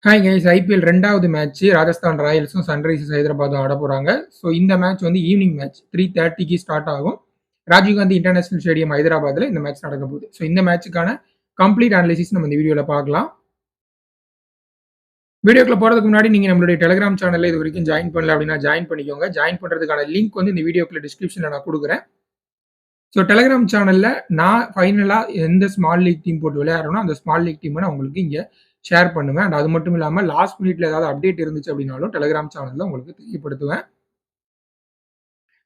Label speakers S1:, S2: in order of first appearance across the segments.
S1: Hi guys IPL 2வது match Rajasthan ராயல்ஸும் Sunrisers ஹைதராபாத்தும் ஆட போறாங்க. ஸோ இந்த மேட்ச் வந்து ஈவினிங் மேட்ச் 3:30க்கு ஸ்டார்ட் ஆகும். ராஜீவ்காந்தி இன்டர்நேஷனல் ஸ்டேடியம் ஹைதராபாத்ல இந்த மேட்ச் நடக்க போகுது. ஸோ இந்த மேட்சுக்கான கம்ப்ளீட் அனாலிசிஸ் நம்ம இந்த வீடியோல பார்க்கலாம். வீடியோக்குள்ள போறதுக்கு முன்னாடி நீங்க நம்மளுடைய டெலிகிராம் சேனல்ல இது வரைக்கும் ஜாயின் பண்ணல அப்படின்னா ஜாயின் பண்ணிக்கோங்க. ஜாயின் பண்றதுக்கான லிங்க் வந்து இந்த வீடியோக்குள்ள டிஸ்கிரிப்ஷன்ல நான் கொடுக்குறேன். ஸோ டெலிகிராம் சேனல்ல நான் ஃபைனலா எந்த ஸ்மால் லீக் டீம் போட்டு விளையாடுறனோ அந்த ஸ்மால் லீக் டீமை நான் உங்களுக்கு இங்க ஷேர் பண்ணுவேன். அண்ட் அது மட்டும் இல்லாமல் லாஸ்ட் மினிட்ல ஏதாவது அப்டேட் இருந்துச்சு அப்படின்னாலும் டெலிகிராம் சேனல்ல உங்களுக்கு தெரியப்படுத்துவேன்.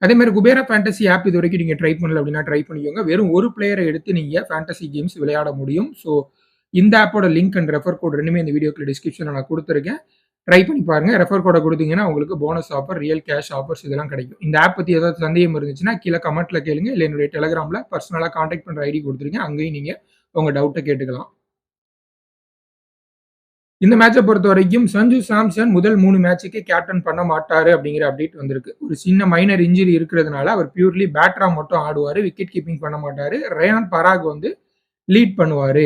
S1: அதே மாதிரி குபேரா ஃபேண்டசி ஆப் இது வரைக்கும் நீங்க ட்ரை பண்ணல அப்படின்னா ட்ரை பண்ணிக்கோங்க. வெறும் ஒரு பிளேயரை எடுத்து நீங்க ஃபேண்டசி கேம்ஸ் விளையாட முடியும். ஸோ இந்த ஆப்போட லிங்க் அண்ட் ரெஃபர் கோட் ரெண்டுமே இந்த வீடியோக்குள்ள டிஸ்கிரிப்ஷன்ல நான் கொடுத்துருக்கேன். ட்ரை பண்ணி பாருங்க. ரெஃபர் கோடை கொடுத்தீங்கன்னா உங்களுக்கு bonus offer, real cash offers இதெல்லாம் கிடைக்கும். இந்த ஆப் பத்தி ஏதாவது சந்தேகம் இருந்துச்சுன்னா கீழே கமெண்ட்ல கேளுங்க. இல்லை என்னுடைய டெலிகிராம்ல பர்சனலா கான்டாக்ட் பண்ற ஐடி கொடுத்துருக்கேன். அங்கேயும் நீங்க உங்க டவுட்டை கேட்டுக்கலாம். இந்த மேட்சை பொறுத்த வரைக்கும் சஞ்சு சாம்சன் முதல் 3 மேட்சுக்கு கேப்டன் பண்ண மாட்டாரு அப்படிங்கிற அப்டேட் வந்திருக்கு. ஒரு சின்ன மைனர் இன்ஜுரி இருக்கிறதுனால அவர் பியூர்லி பேட்டரா மட்டும் ஆடுவாரு. விக்கெட் கீப்பிங் பண்ண மாட்டாரு. ரயான் பராக் வந்து லீட் பண்ணுவாரு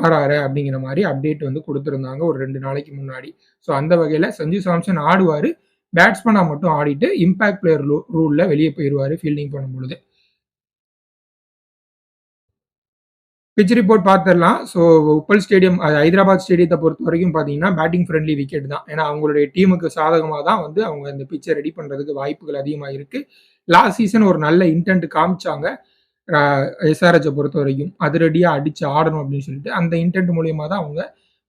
S1: ஆர்ஆர் அப்படிங்கிற மாதிரி அப்டேட் வந்து கொடுத்துருந்தாங்க ஒரு 2 நாளைக்கு முன்னாடி. ஸோ அந்த வகையில் சஞ்சு சாம்சன் ஆடுவார். பேட்ஸ்மேனாக மட்டும் ஆடிட்டு இம்பாக்ட் பிளேயர் ரூலில் வெளியே போயிடுவார் ஃபீல்டிங் பண்ணும்பொழுது. பிச் ரிப்போர்ட் பார்த்துடலாம். ஸோ உப்பல் ஸ்டேடியம் ஹைதராபாத் ஸ்டேடியத்தை பொறுத்த வரைக்கும் பார்த்தீங்கன்னா பேட்டிங் ஃப்ரெண்ட்லி விக்கெட் தான். ஏன்னா அவங்களுடைய டீமுக்கு சாதகமாக தான் வந்து அவங்க இந்த பிச்சை ரெடி பண்ணுறதுக்கு வாய்ப்புகள் அதிகமாக இருக்குது. லாஸ்ட் சீசன் ஒரு நல்ல இன்டென்ட் காமிச்சாங்க எஸ்ஆர்ஹெச்சை பொறுத்த வரைக்கும். அதிரடியாக அடித்து ஆடணும் அப்படின்னு சொல்லிட்டு அந்த இன்டென்ட் மூலியமாக தான் அவங்க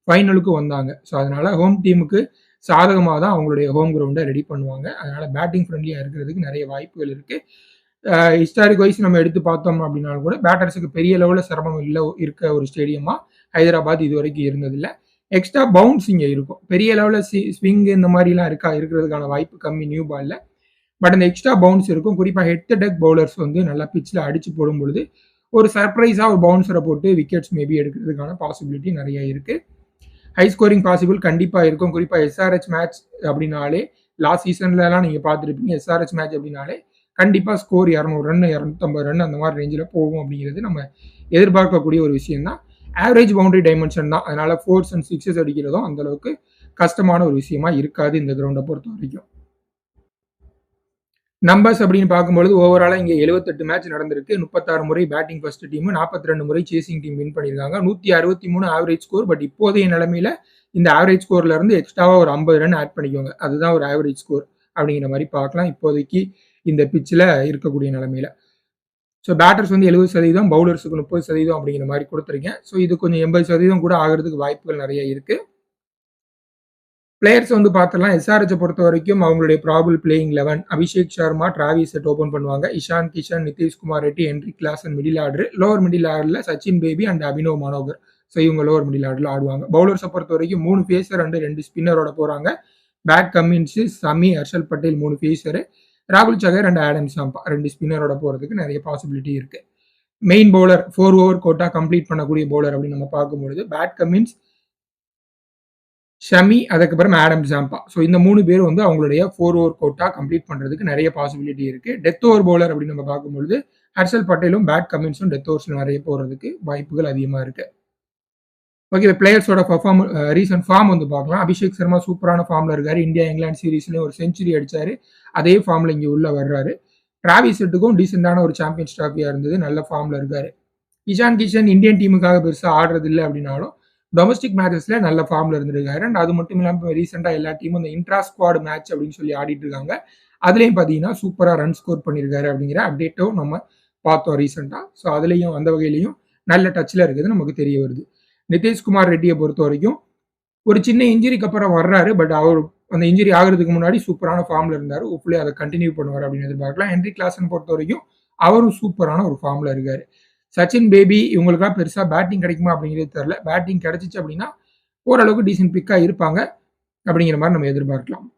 S1: ஃபைனலுக்கு வந்தாங்க. ஸோ அதனால ஹோம் டீமுக்கு சாதகமாக தான் அவங்களுடைய ஹோம் கிரவுண்டை ரெடி பண்ணுவாங்க. அதனால பேட்டிங் ஃப்ரெண்ட்லியாக இருக்கிறதுக்கு நிறைய வாய்ப்புகள் இருக்குது. ஹிஸ்டாரிக் வைஸ் நம்ம எடுத்து பார்த்தோம் அப்படின்னாலும் கூட பேட்டர்ஸுக்கு பெரிய லெவலில் சிரமம் இல்லை இருக்க ஒரு ஸ்டேடியமாக ஹைதராபாத் இது வரைக்கும் இருந்ததில்லை. எக்ஸ்ட்ரா பவுன்ஸ் இங்கே இருக்கும். பெரிய லெவலில் ஸ்விங் இந்த மாதிரிலாம் இருக்கிறதுக்கான வாய்ப்பு கம்மி நியூ பாலில். பட் அந்த எக்ஸ்ட்ரா பவுன்ஸ் இருக்கும். குறிப்பாக ஹெட் டு டெக் பவுலர்ஸ் வந்து நல்லா பிச்சில் அடிச்சு போடும் பொழுது ஒரு சர்ப்ரைஸாக ஒரு பவுன்சரை போட்டு விக்கெட்ஸ் மேபி எடுக்கிறதுக்கான பாசிபிலிட்டி நிறைய இருக்குது. ஹை ஸ்கோரிங் பாசிபிள் கண்டிப்பாக இருக்கும். குறிப்பாக எஸ்ஆர்ஹெச் மேட்ச் அப்படின்னாலே லாஸ்ட் சீசன்லலாம் நீங்கள் பார்த்துருப்பீங்க. எஸ்ஆர்ஹெச் மேட்ச் அப்படின்னாலே கண்டிப்பாக ஸ்கோர் 200 ரன் 250 ரன் அந்த மாதிரி ரேஞ்சில் போகும் அப்படிங்கிறது நம்ம எதிர்பார்க்கக்கூடிய ஒரு விஷயம் தான். ஆவரேஜ் பவுண்டரி டைமென்ஷன் தான். அதனால 4s and 6s அடிக்கிறதும் அந்த அளவுக்கு கஷ்டமான ஒரு விஷயமா இருக்காது இந்த கிரவுண்டை பொறுத்த வரைக்கும். நம்பர்ஸ் அப்படின்னு பார்க்கும்பொழுது ஓவராலாக இங்கே 78 மேட்ச் நடந்திருக்கு. 36 முறை பேட்டிங் ஃபர்ஸ்ட் டீம், 42 முறை சேசிங் டீம் வின் பண்ணியிருக்காங்க. 163 ஆவரேஜ் ஸ்கோர். பட் இப்போதைய நிலைமையில இந்த ஆவரேஜ் ஸ்கோர்ல இருந்து எக்ஸ்ட்ராவா ஒரு 50 ரன் ஆட் பண்ணிக்கோங்க. அதுதான் ஒரு ஆவரேஜ் ஸ்கோர் அப்படிங்கிற மாதிரி பார்க்கலாம் இப்போதைக்கு இந்த பிச்சில் இருக்கக்கூடிய நிலைமையில. ஸோ பேட்டர்ஸ் வந்து 70%, பவுலர்ஸுக்கு 30% அப்படிங்கிற மாதிரி கொடுத்துருக்கேன். ஸோ இது கொஞ்சம் 80% கூட ஆகிறதுக்கு வாய்ப்புகள் நிறைய இருக்கு. பிளேயர்ஸ் வந்து பார்த்துடலாம். எஸ்ஆர்ஹெச்சை பொறுத்த வரைக்கும் அவங்களுடைய probable playing 11 Abhishek Sharma, Travis Head open பண்ணுவாங்க. Ishan Kishan, Nitish Kumar Reddy, Heinrich Klaasen middle order. Lower middle ஆர்டரில் சச்சின் பேபி அண்ட் அபினவ் மனோகர். ஸோ இவங்க லோவர் மிடில் ஆர்டரில் ஆடுவாங்க. பவுலர்ஸை பொறுத்த வரைக்கும் 3 பேசர் அண்ட் 2 ஸ்பின்னரோட போகிறாங்க. பேட் கமின்ஸ், சமி, ஹர்ஷல் பட்டேல் 3 பேசரு, ராகுல் சகர் அண்ட் ஆடம் சாம்பா 2 ஸ்பின்னரோட போகிறதுக்கு நிறைய பாசிபிலிட்டி இருக்கு. Main bowler 4 over quota complete பண்ணக்கூடிய பவுலர் அப்படின்னு நம்ம பார்க்கும்பொழுது பேட் கமின்ஸ், ஷமி, அதுக்கப்புறம் ஆடம் சாம்பா. ஸோ இந்த 3 பேர் வந்து அவங்களுடைய 4 ஓவர் கோட்டா கம்ப்ளீட் பண்ணுறதுக்கு நிறைய பாசிபிலிட்டி இருக்கு. டெத் ஓவர் பவுலர் அப்படின்னு நம்ம பார்க்கும்பொழுது ஹர்ஷல் பட்டேலும் பேட் கமின்ஸும் டெத் ஓவர்ஸ்ல நிறைய போகிறதுக்கு வாய்ப்புகள் அதிகமாக இருக்கு. ஓகே, பிளேயர்ஸோட ரீசன்ட் ஃபார்ம் வந்து பார்க்கலாம். அபிஷேக் சர்மா சூப்பரான ஃபார்ம்ல இருக்காரு. இந்தியா இங்கிலாந்து சீரீஸ்லயும் ஒரு செஞ்சுரி அடிச்சாரு. அதே ஃபார்ம்ல இங்க உள்ள வர்றாரு. டிராவிஸ் ஹெட்டுக்கும் டீசென்டான ஒரு சாம்பியன்ஸ் டிராஃபியா இருந்தது. நல்ல ஃபார்ம்ல இருக்காரு. இஷான் கிஷன் இந்தியன் டீமுக்காக பெருசா ஆடுறது இல்லை அப்படின்னாலும் டொமஸ்டிக் மேட்சஸ்ல நல்ல ஃபார்ம்ல இருந்திருக்காரு. அண்ட் அது மட்டும் இல்லாமல் ரீசெண்டா எல்லா டீமும் இந்த இன்ட்ரா ஸ்குவாட் மேட்ச் அப்படின்னு சொல்லி ஆடிட்டு இருக்காங்க. அதுலயும் பாத்தீங்கன்னா சூப்பரா ரன் ஸ்கோர் பண்ணியிருக்காரு அப்படிங்கிற அப்டேட்டும் நம்ம பார்த்தோம் ரீசெண்டா. ஸோ அதுலயும் அந்த வகையிலையும் நல்ல டச்ல இருக்குது நமக்கு தெரிய வருது. நிதிஷ்குமார் ரெட்டியை பொறுத்த வரைக்கும் ஒரு சின்ன இன்ஜுரிக்கு அப்புறம் வர்றாரு. பட் அவர் அந்த இன்ஜுரி ஆகிறதுக்கு முன்னாடி சூப்பரான ஃபார்ம்ல இருந்தாரு. ஹோப்ஃபுல்லி அதை கண்டினியூ பண்ணுவார் அப்படின்னு எதிர்பார்க்கலாம். ஹென்ரிக் கிளாசன் பொறுத்த வரைக்கும் அவரும் சூப்பரான ஒரு ஃபார்ம்ல இருக்காரு. சச்சின் பேபி இவங்களுக்குலாம் பெருசா பேட்டிங் கிடைக்குமா அப்படிங்கிறது தெரியல. பேட்டிங் கிடைச்சிச்சு அப்படின்னா ஓரளவுக்கு டீசென்ட் பிக்கா இருப்பாங்க அப்படிங்கிற மாதிரி நம்ம எதிர்பார்க்கலாம்.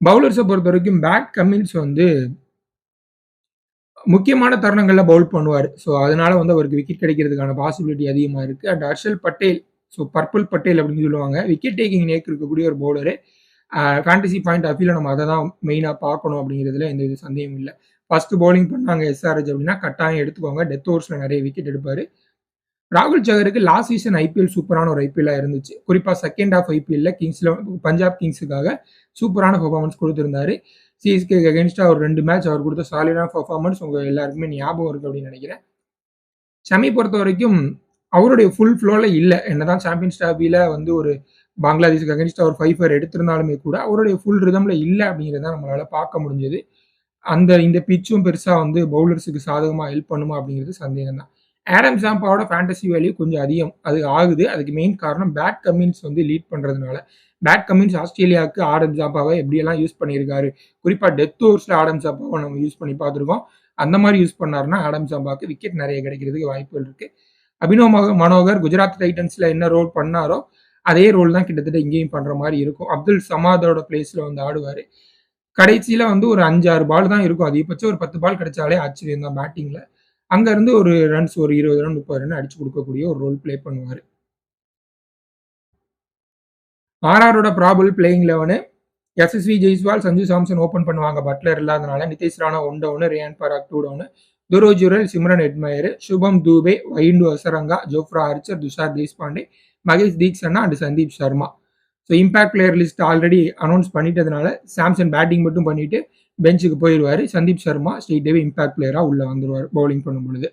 S1: பவுலர்ஸை பொறுத்த வரைக்கும் பேட் கமின்ஸ் வந்து முக்கியமான தருணங்கள்ல பவுல் பண்ணுவார். ஸோ அதனால வந்து அவருக்கு விக்கெட் கிடைக்கிறதுக்கான பாசிபிலிட்டி அதிகமாக இருக்கு. And Harshal Patel, so purple Patel அப்படின்னு சொல்லுவாங்க, விக்கெட் டேக்கிங் நேக் இருக்கக்கூடிய ஒரு பவுலரு. ஃபேண்டசி பாயிண்ட் ஆஃப் வியூல நம்ம அதை தான் மெயினாக பார்க்கணும் அப்படிங்கிறதுல எந்த இது சந்தேகம் இல்லை. ஃபர்ஸ்ட் பவுலிங் பண்ணாங்க எஸ்ஆர்ஹெச் அப்படின்னா கட்டாயம் எடுத்துக்கோங்க. டெத் ஓவர்ஸ்ல நிறைய விக்கெட் எடுப்பாரு. ராகுல் சகருக்கு லாஸ்ட் சீசன் ஐபிஎல் சூப்பரான ஒரு ஐபிஎல்லா இருந்துச்சு. குறிப்பா செகண்ட் ஹாஃப் ஐபிஎல்ல பஞ்சாப் கிங்ஸுக்காக சூப்பரான பெர்ஃபார்மன்ஸ் குடுத்திருந்தாரு. சிஎஸ்கேக்கு அகைன்ஸ்டா ஒரு 2 மேட்ச் அவர் குடுத்த சாலிடான பெர்ஃபார்மன்ஸ் உங்க எல்லாருக்குமே ஞாபகம் இருக்கு அப்படின்னு நினைக்கிறேன். ஷமி பொறுத்தவரைக்கும் அவருடைய ஃபுல் ஃப்ளோல இல்ல. என்னதான் சாம்பியன்ஸ் டிராபில வந்து ஒரு பங்களாதேஷ்க்கு அகைன்ஸ்டா ஒரு 5 ஃபர் எடுத்திருந்தாலுமே கூட அவருடைய ஃபுல் ரிதம்ல இல்ல அப்படிங்கிறத நம்மளால பார்க்க முடிஞ்சது. இந்த பிட்சும் பெருசா வந்து பவுலர்ஸுக்கு சாதகமா ஹெல்ப் பண்ணுமா அப்படிங்கிறது சந்தேகம் தான். ஆடம் ஜாம்பாவோட ஃபேண்டசி வேல்யூ கொஞ்சம் அதிகம். அது ஆகுது. அதுக்கு மெயின் காரணம் பேட் கமின்ஸ் வந்து லீட் பண்றதுனால. பேட் கமின்ஸ் ஆஸ்திரேலியாவுக்கு ஆடம் ஜாம்பாவை எப்படியெல்லாம் யூஸ் பண்ணியிருக்காரு. குறிப்பா டெத் ஓவர்ஸ்ல ஆடம் ஜாம்பாவை நம்ம யூஸ் பண்ணி பார்த்துருக்கோம். அந்த மாதிரி யூஸ் பண்ணாருன்னா ஆடம் ஜாம்பாவுக்கு விக்கெட் நிறைய கிடைக்கிறதுக்கு வாய்ப்புகள் இருக்கு. அபினவ் மனோகர் குஜராத் டைட்டன்ஸ்ல என்ன ரோல் பண்ணாரோ அதே ரோல் தான் கிட்டத்தட்ட இங்கேயும் பண்ற மாதிரி இருக்கும். அப்துல் சமாதோட பிளேஸ்ல வந்து ஆடுவாரு. கடைசியில வந்து ஒரு 5, 6 பால் தான் இருக்கும். அதிகபட்சம் ஒரு 10 பால் கிடைச்சாலே ஆச்சரியம் தான் பேட்டிங்ல. அங்க இருந்து ஒரு ரன்ஸ் ஒரு 20 ரன், 30 ரன் அடிச்சு குடுக்கக்கூடிய ஒரு ரோல் ப்ளே பண்ணுவாரு. ஆர்ஆரோட probable playing 11 Yashasvi Jaiswal, Sanju Samson open பண்ணுவாங்க. பட்லர் இல்லாதனால Nitish Rana 1 down, Riyan Parag 2 down, Dhruv Jurel, Shimron Hetmyer, Shubham Dubey, Wanindu Hasaranga, Jofra Archer, Tushar Deshpande, Maheesh Theekshana and Sandeep Sharma. So impact player list already announce பண்ணிட்டதுனால சாம்சன் பேட்டிங் மட்டும் பண்ணிட்டு பெஞ்சுக்கு போயிடுவார். சந்தீப் சர்மா ஸ்ட்ரெயிட்டாகவே இம்பாக்ட் பிளேயராக உள்ள வந்துருவார் பவுலிங் பண்ணும் பொழுது.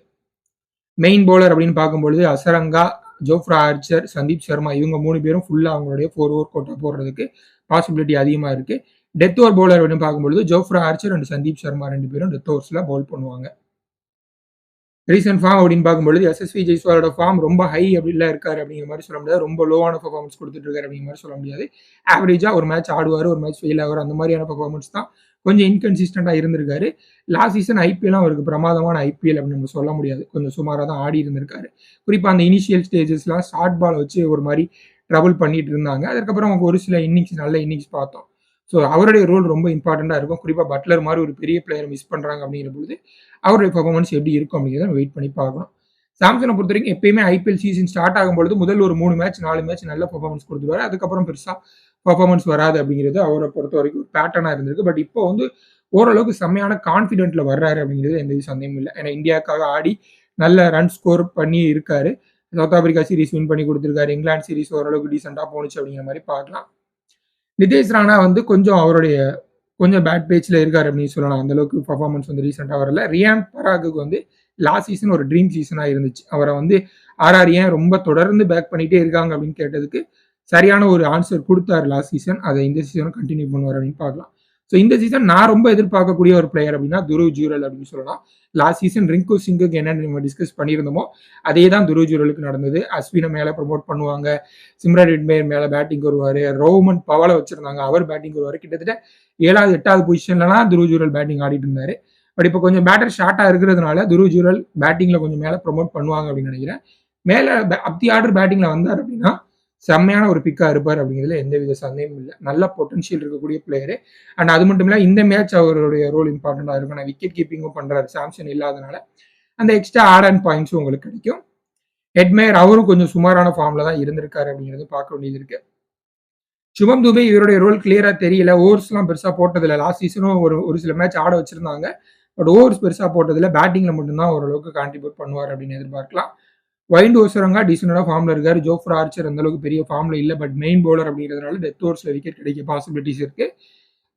S1: மெயின் பவுலர் அப்படின்னு பார்க்கும்பொழுது Azarenka, Jofra Archer, Sandeep Sharma இவங்க 3 பேரும் ஃபுல்லாக அவங்களுடைய 4 ஓவர் கோட்டா போடுறதுக்கு பாசிபிலிட்டி அதிகமாக இருக்கு. டெத் ஓவர் பவுலர் அப்படின்னு பார்க்கும்பொழுது Jofra Archer and Sandeep Sharma 2 பேரும் டெத் ஓவர்ஸ்ல பவுல் பண்ணுவாங்க. ரீசன்ட் ஃபார்ம் அப்படின்னு பார்க்கும்பொழுது எஸ்எஸ்வி ஜெய்ஸ்வாலோட ஃபார்ம் ரொம்ப ஹை அப்படிலாம் இருக்காரு அப்படிங்கிற மாதிரி சொல்ல முடியாது. ரொம்ப லோவான பெர்ஃபார்மன்ஸ் கொடுத்துட்டு இருக்காரு அப்படிங்கிற மாதிரி சொல்ல முடியாது. ஆவரேஜா ஒரு மேட்ச் ஆடுவார், ஒரு மேட்ச் ஃபெயில் ஆவார், அந்த மாதிரியான பெர்ஃபார்மன்ஸ் தான். கொஞ்சம் இன்கன்சிஸ்டண்டா இருந்திருக்காரு. லாஸ்ட் சீசன் ஐபிஎல் அவருக்கு பிரமாதமான ஐபிஎல் அப்படின்னு நம்ம சொல்ல முடியாது. கொஞ்சம் சுமாராக தான் ஆடி இருந்திருக்காரு. குறிப்பா அந்த இனிஷியல் ஸ்டேஜஸ்லாம் ஷார்ட் பால் வச்சு ஒரு மாதிரி ட்ரபிள் பண்ணிட்டு இருந்தாங்க. அதுக்கப்புறம் அவங்க ஒரு சில நல்ல இன்னிங்ஸ் பார்த்தோம். ஸோ அவருடைய ரோல் ரொம்ப இம்பார்ட்டண்டா இருக்கும். குறிப்பா பட்லர் மாதிரி ஒரு பெரிய பிளேயர் மிஸ் பண்றாங்க அப்படிங்கிற பொழுது அவருடைய பெர்ஃபார்மன்ஸ் எப்படி இருக்கும் அப்படிங்கிறத வெயிட் பண்ணி பார்க்கணும். சாம்சனை பொறுத்த வரைக்கும் எப்பயுமே ஐபிஎல் சீசன் ஸ்டார்ட் ஆகும்பொழுது முதல் ஒரு 3 மேட்ச் 4 மேட்ச் நல்ல பெர்ஃபார்மன்ஸ் கொடுத்துருவாரு. அதுக்கப்புறம் பெருசா பெர்ஃபார்மன்ஸ் வராது அப்படிங்கிறது அவரை பொறுத்த வரைக்கும் பேட்டர்னா இருந்திருக்கு. பட் இப்போ வந்து ஓரளவுக்கு செம்மையான கான்ஃபிடென்ட்ல வர்றாரு அப்படிங்கிறது எந்த சந்தேகமும் இல்லை. ஏன்னா இந்தியாவுக்காக ஆடி நல்ல ரன் ஸ்கோர் பண்ணி இருக்காரு. சவுத் ஆப்பிரிக்கா சீரிஸ் வின் பண்ணி கொடுத்துருக்காரு. இங்கிலாந்து சீரிஸ் ஓரளவுக்கு டீசெண்டா போனுச்சு அப்படிங்கிற மாதிரி பார்க்கலாம். நிதேஷ் ராணா வந்து கொஞ்சம் பேட் பேஜ்ல இருக்காரு அப்படின்னு சொல்லலாம். அந்த அளவுக்கு பெர்ஃபார்மன்ஸ் வந்து ரீசெண்டா வரல. ரியான் பராகுக்கு வந்து லாஸ்ட் சீசன் ஒரு ட்ரீம் சீசனா இருந்துச்சு. அவரை வந்து ஆர்ஆர் ஏன் ரொம்ப தொடர்ந்து பேக் பண்ணிட்டே இருக்காங்க அப்படின்னு கேட்டதுக்கு சரியான ஒரு ஆன்சர் கொடுத்தாரு லாஸ்ட் சீசன். அதை இந்த சீசனும் கண்டினியூ பண்ணுவார் அப்படின்னு பார்க்கலாம். ஸோ இந்த சீசன் நான் ரொம்ப எதிர்பார்க்கக்கூடிய ஒரு பிளேயர் அப்படின்னா துருவ் ஜூரல் அப்படின்னு சொல்லலாம். லாஸ்ட் சீசன் ரிங்கு சிங்குக்கு என்னென்னு நம்ம டிஸ்கஸ் பண்ணியிருந்தோமோ அதே தான் துருவ் ஜூரலுக்கு நடந்தது. அஸ்வினை மேலே ப்ரமோட் பண்ணுவாங்க, சிம்ரன் ஹெட்மயர் மேலே பேட்டிங் வருவார், ரோமன் பவலை வச்சிருந்தாங்க, அவர் பேட்டிங் வருவார். கிட்டத்தட்ட 7வது 8வது பொசிஷன்லாம் துருவ் ஜூரல் பேட்டிங் ஆடிட்டு இருந்தாரு. பட் இப்போ கொஞ்சம் பேட்டர் ஷார்ட்டா இருக்கிறதுனால துருவ் ஜூரல் பேட்டிங்ல கொஞ்சம் மேலே ப்ரமோட் பண்ணுவாங்க அப்படின்னு நினைக்கிறேன். மேலே அப்படி ஆர்டர் பேட்டிங்ல வந்தார் அப்படின்னா செம்மையான ஒரு பிக்கா இருப்பார் அப்படிங்கிறதுல எந்தவித சந்தேகமும் இல்லை. நல்ல பொட்டன்ஷியல் இருக்கக்கூடிய பிளேயரு. அண்ட் அது மட்டும் இல்லை இந்த மேட்ச் அவருடைய ரோல் இம்பார்ட்டண்டா இருக்கும். நான் விக்கெட் கீப்பிங்கும் பண்றாரு சாம்சன் இல்லாதனால அந்த எக்ஸ்ட்ரா ஆட் அண்ட் பாயிண்ட்ஸும் உங்களுக்கு கிடைக்கும். ஹெட்மயர் அவரும் கொஞ்சம் சுமாரான ஃபார்ம்ல தான் இருந்திருக்காரு அப்படிங்கிறது பார்க்க வேண்டியது இருக்கு. சுபம் துபே இவருடைய ரோல் கிளியரா தெரியல. ஓவர்ஸ்லாம் பெருசா போட்டதில்லை. லாஸ்ட் சீசனும் ஒரு சில மேட்ச் ஆட வச்சிருந்தாங்க. பட் ஓவர்ஸ் பெருசா போட்டதில்லை. பேட்டிங்ல மட்டும்தான் ஓரளவுக்கு கான்ட்ரிபியூட் பண்ணுவார் அப்படின்னு எதிர்பார்க்கலாம். வைண்டு ஓசரங்கா டீசெண்டான ஃபார்ம்ல இருக்காரு. ஜோஃப்ரா ஆர்ச்சர் அந்த அளவுக்கு பெரிய ஃபார்ம்ல இல்லை. பட் மெயின் பவுலர் அப்படிங்கிறதுனால டெத் ஓவர்ஸ்ல விக்கெட் கிடைக்க பாசிபிலிட்டிஸ் இருக்கு.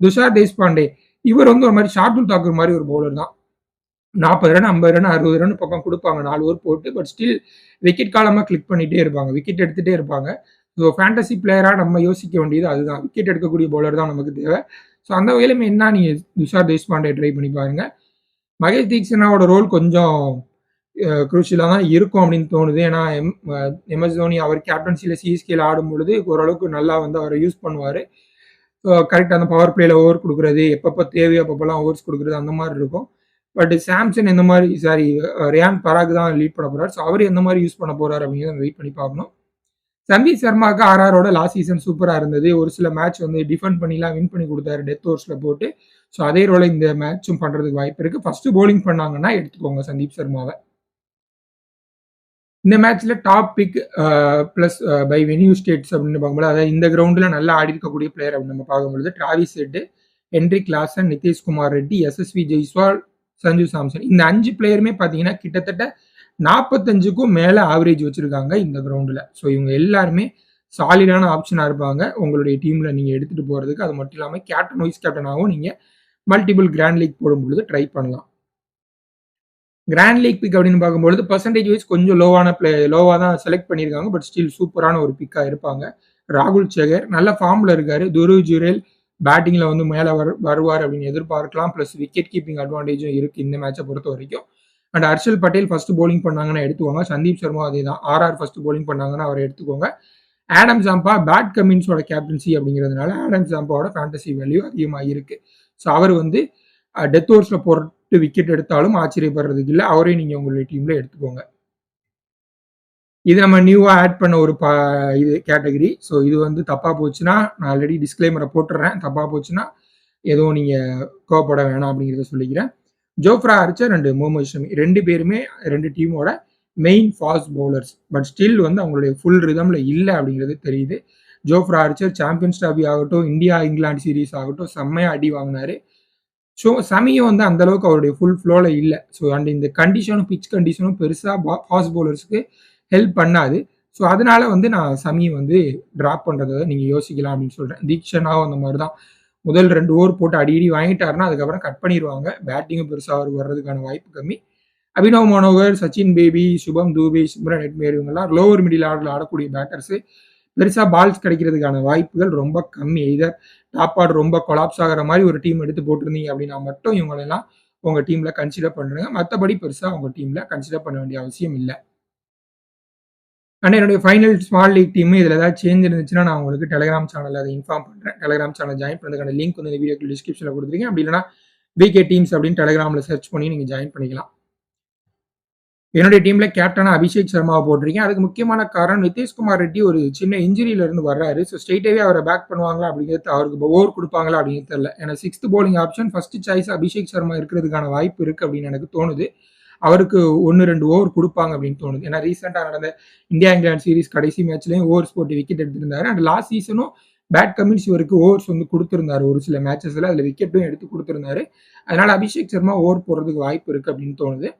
S1: துஷார் தேஷ்பாண்டே இவர் வந்து ஒரு மாதிரி ஷார்டுல் தாக்கூர் மாதிரி ஒரு பவுலர் தான். 40 ரன் 50 ரன் 60 ரன் பக்கம் கொடுப்பாங்க 4 ஓவர் போட்டு. பட் ஸ்டில் விக்கெட் காலமா கிளிக் பண்ணிட்டே இருப்பாங்க, விக்கெட் எடுத்துட்டே இருப்பாங்க. ஸோ ஃபேண்டசி பிளேயரா நம்ம யோசிக்க வேண்டியது அதுதான். விக்கெட் எடுக்கக்கூடிய பவுலர் தான் நமக்கு தேவை. ஸோ அந்த வகையிலுமே என்ன நீங்க துஷார் தேஷ்பாண்டே ட்ரை பண்ணி பாருங்க. மகேஷ் தீக்ஷனாவோட ரோல் கொஞ்சம் குரூஷியலாக தான் இருக்கும் அப்படின்னு தோணுது. ஏன்னா எம்எஸ் தோனி அவர் கேப்டன்சியில் சிஎஸ்கேல ஆடும் பொழுது ஓரளவுக்கு நல்லா வந்து அவரை யூஸ் பண்ணுவார். கரெக்டாக அந்த பவர் பிளேல ஓவர் கொடுக்குறது, எப்பப்போ தேவையோ அப்பப்போலாம் ஓவர்ஸ் கொடுக்குறது அந்த மாதிரி இருக்கும். பட் சாம்சன் எந்த மாதிரி ரியான் பராக் தான் லீட் பண்ண போறாரு. ஸோ அவர் எந்த மாதிரி யூஸ் பண்ண போறாரு அப்படிங்கிறத வெயிட் பண்ணி பார்க்கணும். சந்தீப் சர்மாவுக்கு ஆர்ஆரோட லாஸ்ட் சீசன் சூப்பராக இருந்தது. ஒரு சில மேட்ச் வந்து டிஃபெண்ட் பண்ணிலாம் வின் பண்ணி கொடுத்தாரு டெத் ஓவர்ஸில் போட்டு. ஸோ அதே ரோலை இந்த மேட்சும் பண்ணுறதுக்கு வாய்ப்பு இருக்குது. ஃபர்ஸ்ட் போலிங் பண்ணாங்கன்னா எடுத்துக்கோங்க சந்தீப் சர்மாவை. இந்த மேட்ச்ல top pick plus by venue stats அப்படின்னு பார்க்கும்போது அதாவது இந்த கிரவுண்டில் நல்லா ஆடி இருக்கக்கூடிய பிளேயர் அப்படின்னு நம்ம பார்க்கும்பொழுது Travis Head, Heinrich Klaasen, Nitish Kumar Reddy, Yashasvi Jaiswal, Sanju Samson இந்த 5 பிளேயருமே பார்த்தீங்கன்னா கிட்டத்தட்ட 45க்கும் மேல ஆவரேஜ் வச்சிருக்காங்க இந்த கிரவுண்டுல. ஸோ இவங்க எல்லாருமே சாலிடான ஆப்ஷனா இருப்பாங்க. உங்களுடைய டீம்ல நீங்க எடுத்துட்டு போறதுக்கு. அது மட்டும் இல்லாம கேப்டன், வைஸ் கேப்டனாவும் நீங்க மல்டிபிள் கிராண்ட் லீக் போடும்பொழுது ட்ரை பண்ணலாம். கிராண்ட் லீக் பிக் அப்படின்னு பார்க்கும்பொழுது பெர்சன்டேஜ் வைஸ் கொஞ்சம் லோவா தான் செலக்ட் பண்ணியிருக்காங்க. பட் ஸ்டில் சூப்பரான ஒரு பிக்கா இருப்பாங்க. ராகுல் சேகர் நல்ல ஃபார்ம்ல இருக்காரு. துருவ் ஜுரேல் பேட்டிங்ல வந்து மேல வருவார் அப்படின்னு எதிர்பார்க்கலாம். பிளஸ் விக்கெட் கீப்பிங் அட்வான்டேஜும் இருக்கு இந்த மேட்சை பொறுத்த வரைக்கும். And Harshal Patel first bowling பண்ணாங்கன்னா எடுத்துக்கோங்க. சந்தீப் சர்மா அதே தான். ஆர்ஆர் ஃபர்ஸ்ட் பவுலிங் பண்ணாங்கன்னா அவரை எடுத்துக்கோங்க. ஆடம் சாம்பா பேட் கமின்ஸோட கேப்டன்சி அப்படிங்கிறதுனால ஆடம் சாம்பாவோட ஃபேண்டசி வேல்யூ அதிகமாக இருக்கு. ஸோ அவர் வந்து டெத் ஓவர்ஸ்ல போட்டு விக்கெட் எடுத்தாலும் ஆச்சரியப்படுறதுக்கு இல்லை. அவரையும் நீங்க உங்களுடைய டீம்ல எடுத்துக்கோங்க. இது நம்ம நியூவா ஆட் பண்ண ஒரு இது கேட்டகரி. ஸோ இது வந்து தப்பா போச்சுன்னா நான் ஆல்ரெடி டிஸ்க்ளைமரை போட்டுறேன். தப்பா போச்சுன்னா எதுவும் நீங்க கோவப்பட வேணாம் அப்படிங்கிறத சொல்லிக்கிறேன். Jofra Archer and Mohammed Shami 2 பேருமே 2 டீமோட main fast bowlers. But still வந்து அவங்களுடைய ஃபுல் ரிதம்ல இல்லை அப்படிங்கிறது தெரியுது. ஜோஃப்ரா ஆர்ச்சர் சாம்பியன்ஸ் டிராபி ஆகட்டும், இந்தியா இங்கிலாந்து சீரீஸ் ஆகட்டும் செம்மையா அடி வாங்கினாரு. ஸோ சமியும் வந்து அந்த அளவுக்கு அவருடைய ஃபுல் ஃப்ளோல இல்லை. ஸோ அண்ட் இந்த கண்டிஷனும் பிச் கண்டிஷனும் பெருசா ஃபாஸ்ட் பவுலர்ஸ்க்கு ஹெல்ப் பண்ணாது. ஸோ அதனால வந்து நான் சமி வந்து டிராப் பண்றத நீங்க யோசிக்கலாம் அப்படின்னு சொல்றேன். தீக்ஷனாவும் அந்த மாதிரி தான். முதல் 2 ஓவர் போட்டு அடி வாங்கிட்டாருன்னா அதுக்கப்புறம் கட் பண்ணிடுவாங்க. பேட்டிங்கும் பெருசா அவருக்கு வர்றதுக்கான வாய்ப்பு கம்மி. அபினவ் மனோகர், சச்சின் பேபி, சுபம் தூபே, சிம்ரன் ஹெட்மேயர் இவங்கெல்லாம் லோவர் மிடில் ஆர்டர்ல ஆடக்கூடிய பேட்டர்ஸ். பெருசா பால்ஸ் கிடைக்கிறதுக்கான வாய்ப்புகள் ரொம்ப கம்மி. எய்தர் டாப் ஆர்டர் ரொம்ப கொலாப்ஸ் ஆகிற மாதிரி ஒரு டீம் எடுத்து போட்டிருந்தீங்க அப்படின்னா மட்டும் இவங்களெல்லாம் உங்க டீம்ல கன்சிடர் பண்ணுங்க. மற்றபடி பெருசா உங்க டீம்ல கன்சிடர் பண்ண வேண்டிய அவசியம் இல்லை. ஆனால் என்னுடைய ஃபைனல் ஸ்மால் லீக் டீம் இதில் ஏதாவது சேஞ்ச் இருந்துச்சுன்னா நான் உங்களுக்கு டெலிகிராம் சேனலில் அதை இன்ஃபார்ம் பண்ணுறேன். டெலிகிராம் சேனல் ஜாயின் பண்ணுறதுக்கான லிங்க் வந்து இந்த வீடியோக்கு டிஸ்கிரிப்ஷனில் கொடுத்துருக்கேன். அப்படி இல்லைனா விகே டீம்ஸ் அப்படின்னு டெலிகிராமில் சர்ச் பண்ணி நீங்கள் ஜாயின் பண்ணிக்கலாம். என்னுடைய டீம்ல கேப்டனா அபிஷேக் சர்மாவை போட்டிருக்கேன். அதுக்கு முக்கியமான காரணம் நிதிஷ்குமார் ரெட்டி ஒரு சின்ன இன்ஜுரியில இருந்து வர்றாரு. ஸோ ஸ்ட்ரெயிட்டாவே அவரை பேக் பண்ணுவாங்களா அப்படிங்கிறது அவருக்கு ஓவர் கொடுப்பாங்களா அப்படிங்கிறது தெரியல. ஏன்னா 6th bowling option first choice Abhishek Sharma இருக்கிறதுக்கான வாய்ப்பு இருக்கு அப்படின்னு எனக்கு தோணுது. அவருக்கு 1-2 ஓவர் கொடுப்பாங்க அப்படின்னு தோணுது. ஏன்னா ரீசெண்டா நடந்த இந்தியா இங்கிலாந்து சீரிஸ் கடைசி மேட்ச்லயும் ஓவர்ஸ் போட்டு விக்கெட் எடுத்திருந்தாரு. அண்ட் லாஸ்ட் சீசனும் பேட் கமின்ஸ் இவருக்கு ஓவர்ஸ் வந்து கொடுத்திருந்தாரு ஒரு சில மேட்சஸ்ல. அதுல விக்கெட்டும் எடுத்து கொடுத்திருந்தாரு. அதனால அபிஷேக் சர்மா ஓவர் போடுறதுக்கு வாய்ப்பு இருக்கு அப்படின்னு தோணுது.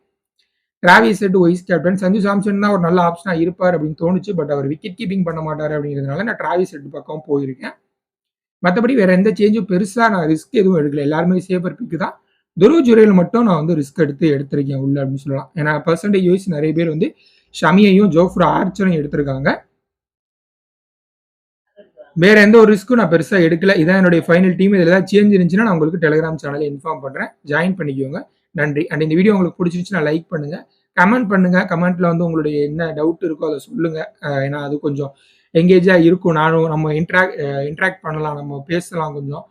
S1: Travis head vice captain Sanju Samson தான் ஒரு நல்ல ஆப்ஷனா இருப்பார் அப்படின்னு தோணுச்சு. பட் அவர் விக்கெட் கீப்பிங் பண்ண மாட்டாரு அப்படிங்கிறதுனால நான் டிராவிஸ் ஹெட் பக்கம் போயிருக்கேன். மற்றபடி வேற எந்த சேஞ்சும் பெருசா நான் ரிஸ்க் எதுவும் எடுக்கல. எல்லாருமே சேஃபர் பிக் தான். துருவ் ஜுரேல் மட்டும் நான் வந்து ரிஸ்க் எடுத்திருக்கேன் உள்ள அப்படின்னு சொல்லலாம். ஏன்னா பெர்சன்டேஜ் வைஸ் நிறைய பேர் வந்து ஷமியையும் ஜோஃப்ரா ஆர்ச்சரையும் எடுத்திருக்காங்க. வேற எந்த ஒரு ரிஸ்க்கும் நான் பெருசா எடுக்கல. இதான் என்னுடைய ஃபைனல் டீம். இதில் ஏதாவது சேஞ்ச் இருந்துச்சுன்னா நான் உங்களுக்கு டெலிகிராம் சேனலில் இன்ஃபார்ம் பண்றேன். ஜாயின் பண்ணிக்கோங்க. நன்றி. அண்ட் இந்த வீடியோ உங்களுக்கு பிடிச்சிருச்சுன்னா லைக் பண்ணுங்க. கமெண்ட் பண்ணுங்க. கமெண்ட்ல வந்து உங்களுடைய என்ன டவுட் இருக்கோ அதை சொல்லுங்க. ஏன்னா அது கொஞ்சம் எங்கேஜா இருக்கும். நானும் நம்ம இன்ட்ராக்ட் பண்ணலாம், நம்ம பேசலாம் கொஞ்சம்.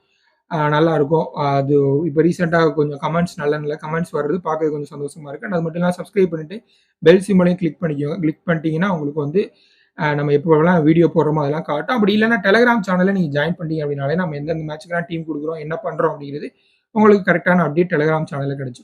S1: நல்லா இருக்கும். அது இப்போ ரீசெண்டாக கொஞ்சம் கமெண்ட்ஸ் நல்ல நல்ல கமெண்ட்ஸ் வர்றது பார்க்கறது கொஞ்சம் சந்தோஷமா இருக்கு. அது மட்டும் இல்லாமல் சப்ஸ்கிரைப் பண்ணிட்டு பெல் சிம்பளையும் கிளிக் பண்ணிக்கோங்க. கிளிக் பண்ணிட்டீங்கன்னா உங்களுக்கு வந்து நம்ம எப்போலாம் வீடியோ போடுறோமோ அதெல்லாம் காட்டும். அப்படி இல்லைன்னா டெலிகிராம் சேனலில் நீங்கள் ஜாயின் பண்ணிட்டீங்க அப்படின்னாலே நம்ம எந்தெந்த மேட்சுக்கெல்லாம் டீம் கொடுக்குறோம், என்ன பண்ணுறோம் அப்படிங்கிறது உங்களுக்கு கரெக்டான அப்டேட் டெலிகிராம் சேனலில் கிடைச்சிடும்.